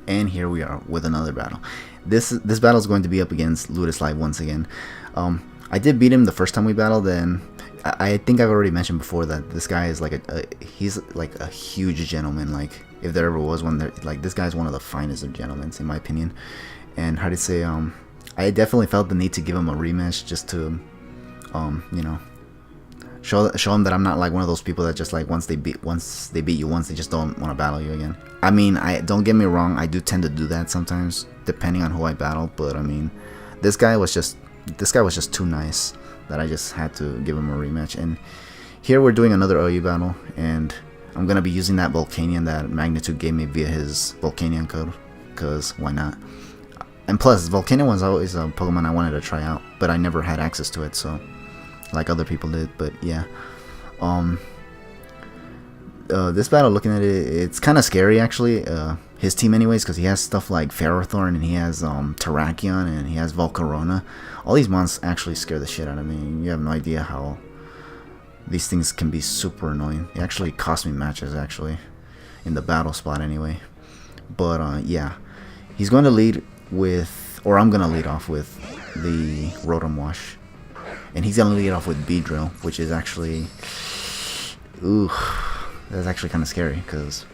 And here we are with another battle. This battle is going to be up against Ludus Live once again. I did beat him the first time we battled, and I think I've already mentioned before that this guy is like he's like a huge gentleman. Like, if there ever was one, like, this guy's one of the finest of gentlemen in my opinion. And how to say, I definitely felt the need to give him a rematch just to, you know, show him that I'm not like one of those people that just like once they beat you once, they just don't want to battle you again. I mean, I don't get me wrong, I do tend to do that sometimes depending on who I battle, but I mean, this guy was just too nice that I just had to give him a rematch. And here we're doing another OU battle, and I'm gonna be using that Volcanion that Magnitude gave me via his Volcanion code, cause why not? And plus, Volcanion was always a Pokemon I wanted to try out, but I never had access to it, so like other people did. But yeah, this battle, looking at it, it's kind of scary actually. His team anyways, because he has stuff like Ferrothorn, and he has Terrakion, and he has Volcarona. All these mons actually scare the shit out of me. You have no idea how these things can be super annoying. It actually cost me matches actually in the battle spot anyway. But yeah, he's going to lead with, or I'm going to lead off with the Rotom-Wash. And he's going to lead off with Beedrill, which is actually, ooh, that's actually kind of scary, because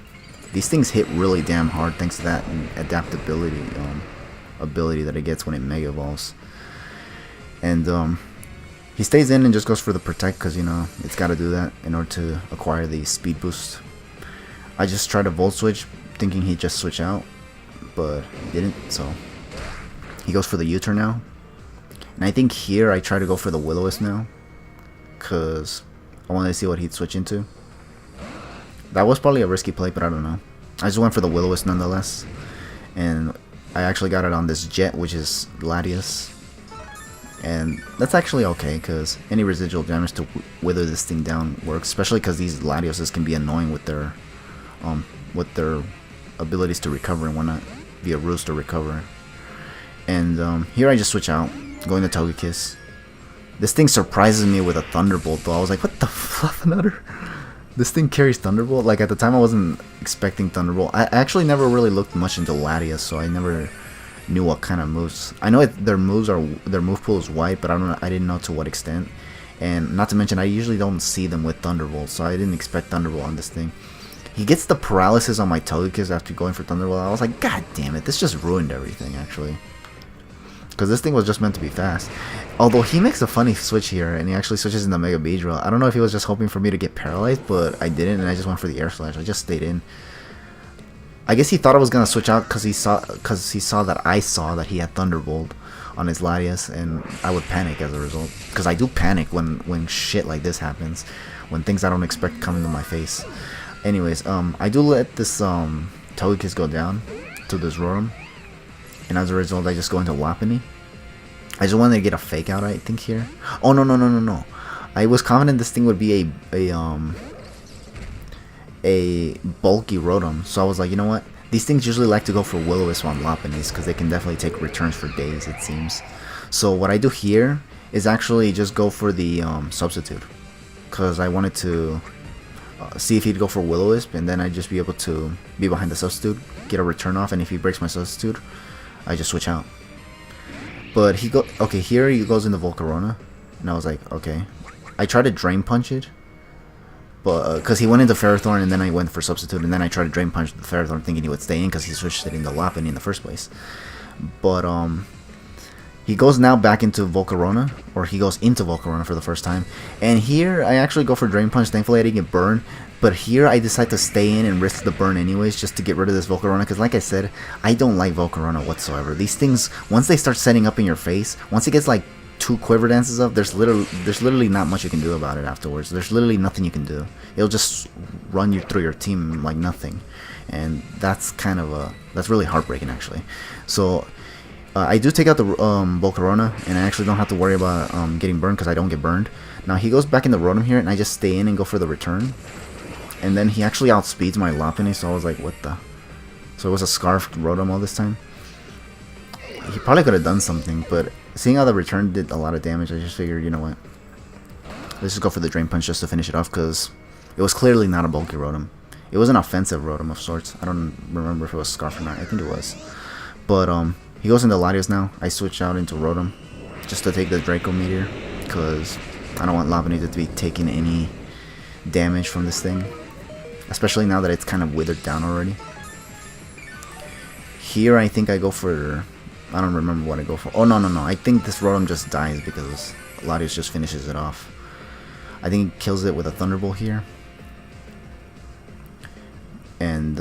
these things hit really damn hard thanks to that adaptability ability that it gets when it Mega Evolves. And he stays in and just goes for the Protect, because, you know, it's got to do that in order to acquire the Speed Boost. I just tried to Volt Switch, thinking he'd just switch out, but he didn't, so he goes for the U-turn now. And I think here I try to go for the Will-O-Wisp now, because I wanted to see what he'd switch into. That was probably a risky play, but I don't know. I just went for the Will-O-Wisp nonetheless. And I actually got it on this Jet, which is Latias. And that's actually okay, because any residual damage to wither this thing down works. Especially because these Latioses can be annoying with their abilities to recover and whatnot, via Roost or Recover. And here I just switch out, going to Togekiss. This thing surprises me with a Thunderbolt though. I was like, what the fluffernutter? This thing carries Thunderbolt? Like, at the time I wasn't expecting Thunderbolt. I actually never really looked much into Latias, so I never knew what kind of moves. I know their move pool is wide, but I didn't know to what extent. And not to mention, I usually don't see them with Thunderbolt, so I didn't expect Thunderbolt on this thing. He gets the paralysis on my Togekiss after going for Thunderbolt. I was like, god damn it, this just ruined everything actually. Because this thing was just meant to be fast. Although he makes a funny switch here, and he actually switches into Mega Beedrill. I don't know if he was just hoping for me to get paralyzed, but I didn't, and I just went for the Air Slash. I just stayed in. I guess he thought I was gonna switch out because he saw that I saw that he had Thunderbolt on his Latias, and I would panic as a result. Because I do panic when shit like this happens, when things I don't expect come into my face. Anyways, I do let this Togekiss go down to this Rotom. And as a result, I just go into Wapini. I just wanted to get a fake out, I think, here. Oh, no. I was confident this thing would be a bulky Rotom. So I was like, you know what? These things usually like to go for Will-O-Wisp on Lopunnies, because they can definitely take returns for days, it seems. So what I do here is actually just go for the Substitute. Because I wanted to see if he'd go for Will-O-Wisp, and then I'd just be able to be behind the Substitute, get a return off, and if he breaks my Substitute, I just switch out. But here he goes into Volcarona, and I was like, okay. I tried to Drain Punch it, but because he went into Ferrothorn, and then I went for Substitute, and then I tried to Drain Punch the Ferrothorn thinking he would stay in because he switched it into Lopunny in the first place. But he goes now back into Volcarona, or he goes into Volcarona for the first time, and here I actually go for Drain Punch. Thankfully I didn't get burned. But here I decide to stay in and risk the burn anyways, just to get rid of this Volcarona, because like I said, I don't like Volcarona whatsoever. These things, once they start setting up in your face, once it gets like 2 Quiver Dances up, there's literally not much you can do about it afterwards. There's literally nothing you can do. It'll just run you through your team like nothing. And that's kind of that's really heartbreaking actually. So I do take out the Volcarona, and I actually don't have to worry about getting burned, because I don't get burned. Now he goes back in the Rotom here, and I just stay in and go for the return. And then he actually outspeeds my Lopunny, so I was like, what the? So it was a Scarfed Rotom all this time. He probably could have done something, but seeing how the return did a lot of damage, I just figured, you know what? Let's just go for the Drain Punch just to finish it off, because it was clearly not a bulky Rotom. It was an offensive Rotom of sorts. I don't remember if it was Scarf or not. I think it was. But he goes into Latios now. I switch out into Rotom just to take the Draco Meteor because I don't want Lopunny to be taking any damage from this thing, especially now that it's kind of withered down already. Here I think I go for, I don't remember what I go for. Oh no, I think this Rotom just dies because Latios just finishes it off. I think it kills it with a Thunderbolt here. And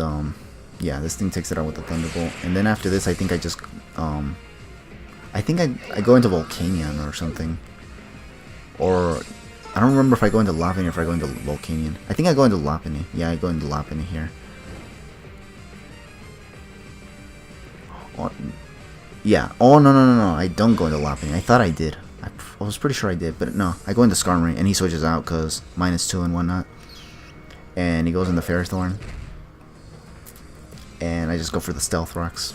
yeah, this thing takes it out with the Thunderbolt. And then after this I think I just I think I go into Volcanion or something. Or I don't remember if I go into Lopunny or if I go into Volcanion. I think I go into Lopunny. Yeah, I go into Lopunny here. Oh, yeah. Oh no. I don't go into Lopunny. I thought I did. I was pretty sure I did, but no. I go into Skarmory and he switches out because -2 and whatnot. And he goes into Ferrothorn. And I just go for the Stealth Rocks.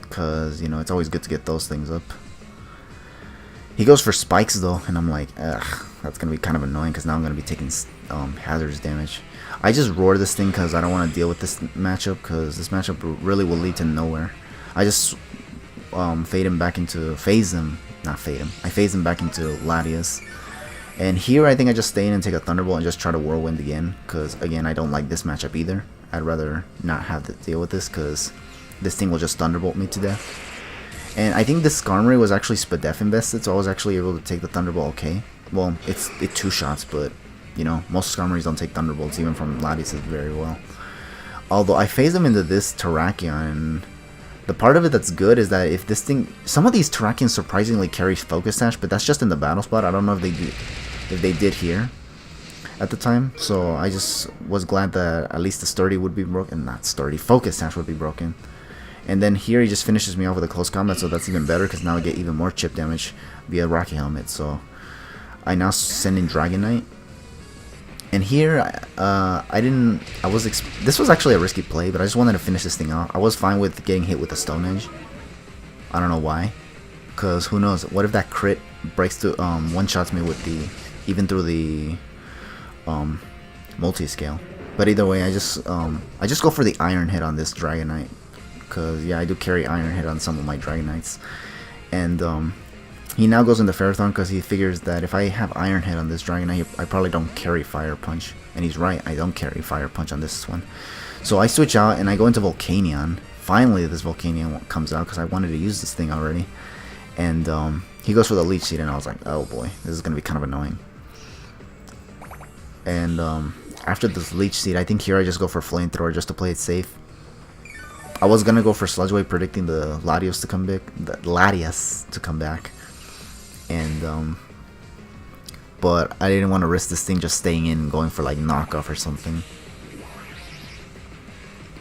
Because, you know, it's always good to get those things up. He goes for Spikes though, and I'm like, ugh, that's going to be kind of annoying because now I'm going to be taking hazardous damage. I just roar this thing because I don't want to deal with this matchup because this matchup really will lead to nowhere. I just phase him back into Latias. And here I think I just stay in and take a Thunderbolt and just try to Whirlwind again because, again, I don't like this matchup either. I'd rather not have to deal with this because this thing will just Thunderbolt me to death. And I think this Skarmory was actually Spadef invested, so I was actually able to take the Thunderbolt okay. Well, it 2-shots, but, you know, most Skarmories don't take Thunderbolts, even from Latias very well. Although I phase them into this Terrakion, and the part of it that's good is that if this thing... Some of these Terrakions surprisingly carry Focus Sash, but that's just in the battle spot. I don't know if they did here at the time. So I just was glad that at least the Sturdy would be broken. Not Sturdy, Focus Sash would be broken. And then here he just finishes me off with a close combat, so that's even better because now I get even more chip damage via Rocky Helmet. So I now send in Dragonite. And here this was actually a risky play, but I just wanted to finish this thing off. I was fine with getting hit with a Stone Edge. I don't know why, because who knows? What if that crit breaks through, one-shots me with the, even through the multi-scale. But either way, I just go for the Iron Hit on this Dragonite. Because, yeah, I do carry Iron Hit on some of my Dragonites. And he now goes into Ferrothorn because he figures that if I have Iron Hit on this Dragonite, I probably don't carry Fire Punch. And he's right, I don't carry Fire Punch on this one. So I switch out and I go into Volcanion. Finally, this Volcanion comes out because I wanted to use this thing already. And he goes for the Leech Seed and I was like, oh boy, this is going to be kind of annoying. And after this Leech Seed, I think here I just go for Flamethrower just to play it safe. I was gonna go for Sludge Wave, predicting the Latios to come back, and but I didn't want to risk this thing just staying in and going for like knockoff or something.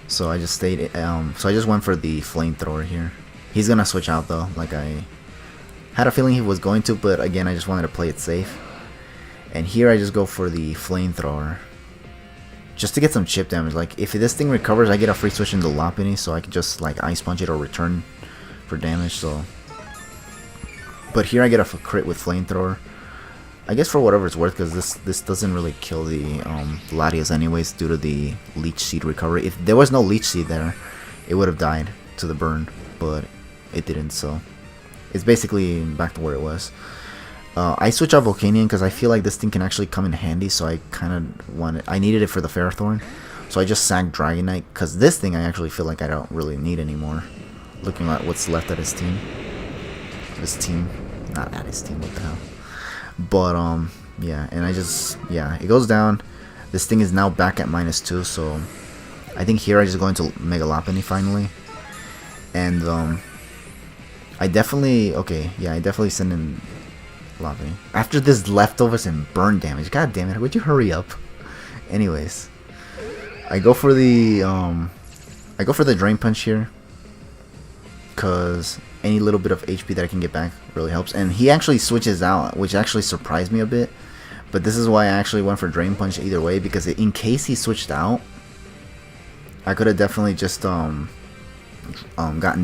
So I just stayed. So I just went for the Flamethrower here. He's gonna switch out though, like I had a feeling he was going to, but again I just wanted to play it safe. And here I just go for the Flamethrower. Just to get some chip damage. Like, if this thing recovers, I get a free switch into Lopunny, so I can just, like, Ice Punch it or return for damage, so... But here I get a crit with Flamethrower. I guess for whatever it's worth, because this doesn't really kill the Latias anyways, due to the Leech Seed recovery. If there was no Leech Seed there, it would have died to the burn, but it didn't, so... It's basically back to where it was. I switch out Volcanion because I feel like this thing can actually come in handy, so I kind of wanted... I needed it for the Ferrothorn, so I just sacked Dragonite, because this thing I actually feel like I don't really need anymore. Looking at what's left at his team. Not at his team, what the hell. But, yeah, and I just... Yeah, it goes down. This thing is now back at -2, so... I think here I just go into Mega Lopunny finally. And, I definitely... Okay, yeah, I definitely send in... Lopunny. After this leftovers and burn damage, god damn it, would you hurry up? Anyways, I go for the Drain Punch here, cause any little bit of HP that I can get back really helps. And he actually switches out, which actually surprised me a bit. But this is why I actually went for Drain Punch either way, because in case he switched out, I could have definitely just gotten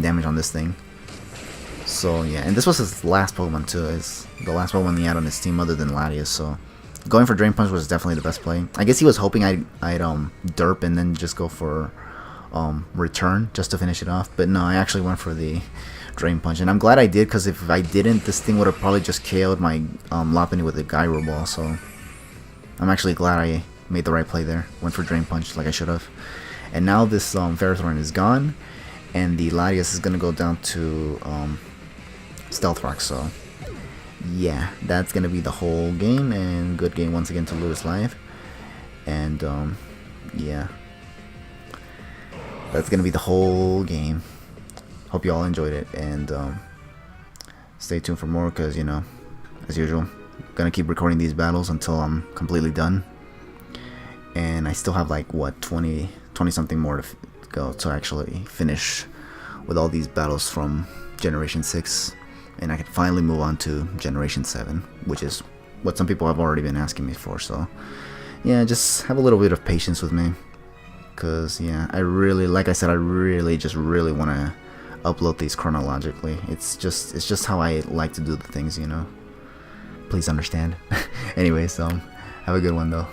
damage on this thing. So yeah, and this was his last Pokemon too. It's the last Pokemon he had on his team other than Latias, so going for Drain Punch was definitely the best play. I guess he was hoping I'd derp and then just go for return just to finish it off. But no, I actually went for the Drain Punch, and I'm glad I did, because if I didn't, this thing would have probably just KO'd my Lopunny with a Gyro Ball. So I'm actually glad I made the right play there. Went for Drain Punch like I should have. And now this Ferrothorn is gone, and the Latias is gonna go down to Stealth Rock. So yeah, that's gonna be the whole game, and good game once again to Lewis Live. And yeah, that's gonna be the whole game. Hope you all enjoyed it, and stay tuned for more, because, you know, as usual, gonna keep recording these battles until I'm completely done. And I still have like, what, 20 something more to go to actually finish with all these battles from Generation 6, and I can finally move on to Generation 7, which is what some people have already been asking me for. So yeah, just have a little bit of patience with me, because yeah, I really, like I said, I really want to upload these chronologically. It's just how I like to do the things, you know. Please understand. Anyways, have a good one though.